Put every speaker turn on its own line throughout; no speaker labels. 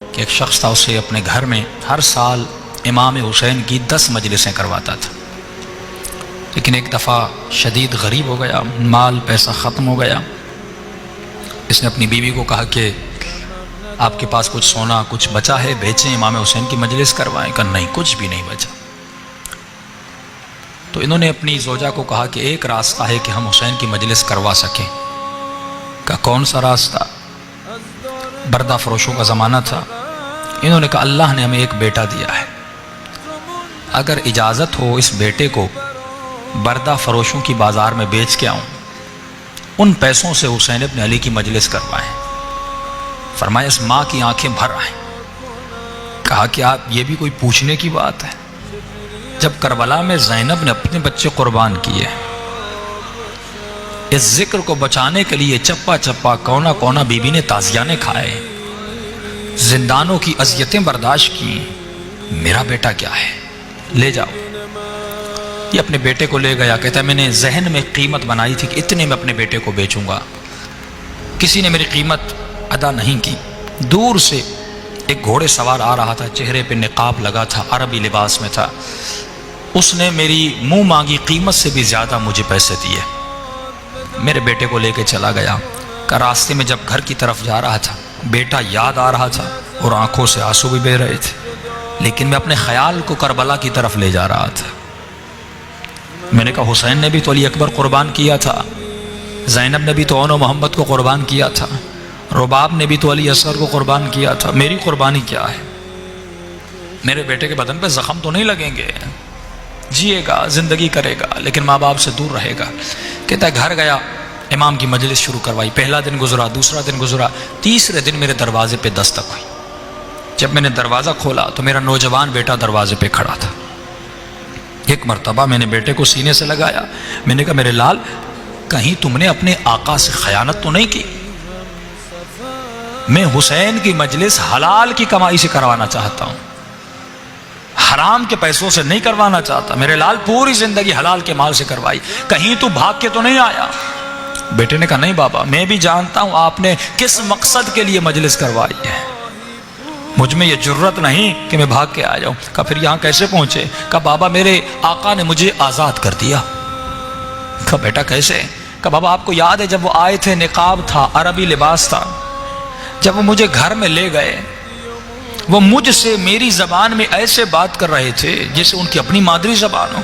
کہ ایک شخص تھا، اسے اپنے گھر میں ہر سال امام حسین کی 10 مجلسیں کرواتا تھا، لیکن ایک دفعہ شدید غریب ہو گیا، مال پیسہ ختم ہو گیا۔ اس نے اپنی بیوی کو کہا کہ آپ کے پاس کچھ سونا کچھ بچا ہے، بیچیں، امام حسین کی مجلس کروائیں۔ کہا نہیں، کچھ بھی نہیں بچا۔ تو انہوں نے اپنی زوجہ کو کہا کہ ایک راستہ ہے کہ ہم حسین کی مجلس کروا سکیں۔ کہا کون سا راستہ؟ بردہ فروشوں کا زمانہ تھا۔ انہوں نے کہا اللہ نے ہمیں ایک بیٹا دیا ہے، اگر اجازت ہو اس بیٹے کو بردہ فروشوں کی بازار میں بیچ کے آؤں، ان پیسوں سے حسین ابن علی کی مجلس کروائیں۔ فرمایا اس ماں کی آنکھیں بھر آئیں۔ کہا کہ آپ یہ بھی کوئی پوچھنے کی بات ہے؟ جب کربلا میں زینب نے اپنے بچے قربان کیے، اس ذکر کو بچانے کے لیے چپا چپا کونا کونا بی بی نے تازیانے کھائے، زندانوں کی اذیتیں برداشت کی، میرا بیٹا کیا ہے، لے جاؤ۔ یہ اپنے بیٹے کو لے گیا، کہتا ہے میں نے ذہن میں قیمت بنائی تھی کہ اتنے میں اپنے بیٹے کو بیچوں گا، کسی نے میری قیمت ادا نہیں کی۔ دور سے ایک گھوڑے سوار آ رہا تھا، چہرے پہ نقاب لگا تھا، عربی لباس میں تھا، اس نے میری منہ مانگی قیمت سے بھی زیادہ مجھے پیسے دیے، میرے بیٹے کو لے کے چلا گیا۔ کہ راستے میں جب گھر کی طرف جا رہا تھا، بیٹا یاد آ رہا تھا اور آنکھوں سے آنسو بھی بہہ رہے تھے، لیکن میں اپنے خیال کو کربلا کی طرف لے جا رہا تھا۔ میں نے کہا حسین نے بھی تو علی اکبر قربان کیا تھا، زینب نے بھی تو اون و محمد کو قربان کیا تھا، رباب نے بھی تو علی اصغر کو قربان کیا تھا، میری قربانی کیا ہے؟ میرے بیٹے کے بدن پہ زخم تو نہیں لگیں گے، جیے گا، زندگی کرے گا، لیکن ماں باپ سے دور رہے گا۔ کہتا ہے گھر گیا، امام کی مجلس شروع کروائی، پہلا دن گزرا، دوسرا دن گزرا، تیسرے دن میرے دروازے پہ دستک ہوئی۔ جب میں نے دروازہ کھولا تو میرا نوجوان بیٹا دروازے پہ کھڑا تھا۔ ایک مرتبہ میں نے بیٹے کو سینے سے لگایا، میں نے کہا میرے لال، کہیں تم نے اپنے آقا سے خیانت تو نہیں کی؟ میں حسین کی مجلس حلال کی کمائی سے کروانا چاہتا ہوں، حرام کے پیسوں سے نہیں کروانا چاہتا۔ میرے لال پوری زندگی حلال کے مال سے کروائی، کہیں تو بھاگ کے تو نہیں آیا؟ بیٹے نے کہا نہیں بابا، میں بھی جانتا ہوں آپ نے کس مقصد کے لیے مجلس کروائی ہے، مجھ میں یہ جرت نہیں کہ میں بھاگ کے آ جاؤں۔ کہا پھر یہاں کیسے پہنچے؟ کہا بابا میرے آقا نے مجھے آزاد کر دیا۔ کہا بیٹا کیسے؟ کہا بابا آپ کو یاد ہے جب وہ آئے تھے، نقاب تھا، عربی لباس تھا، جب وہ مجھے گھر میں لے گئے، وہ مجھ سے میری زبان میں ایسے بات کر رہے تھے جیسے ان کی اپنی مادری زبان ہو۔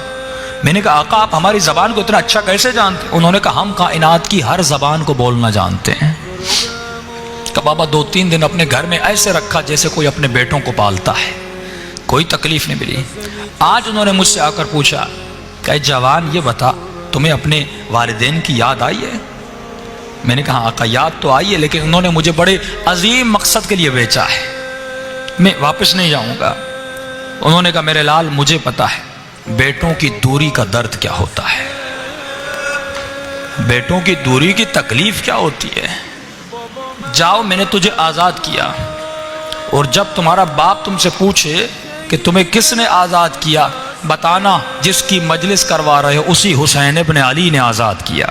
میں نے کہا آقا آپ ہماری زبان کو اتنا اچھا کیسے جانتے؟ انہوں نے کہا ہم کائنات کی ہر زبان کو بولنا جانتے ہیں۔ کہ بابا 2-3 دن اپنے گھر میں ایسے رکھا جیسے کوئی اپنے بیٹوں کو پالتا ہے، کوئی تکلیف نہیں ملی۔ آج انہوں نے مجھ سے آ کر پوچھا کہ جوان یہ بتا تمہیں اپنے والدین کی یاد آئی ہے؟ میں نے کہا آقا یاد تو آئی ہے، لیکن انہوں نے مجھے بڑے عظیم مقصد کے لیے بیچا ہے، میں واپس نہیں جاؤں گا۔ انہوں نے کہا میرے لال مجھے پتا ہے بیٹوں کی دوری کا درد کیا ہوتا ہے، بیٹوں کی دوری کی تکلیف کیا ہوتی ہے۔ جاؤ میں نے تجھے آزاد کیا، اور جب تمہارا باپ تم سے پوچھے کہ تمہیں کس نے آزاد کیا، بتانا جس کی مجلس کروا رہے ہو اسی حسین ابن علی نے آزاد کیا۔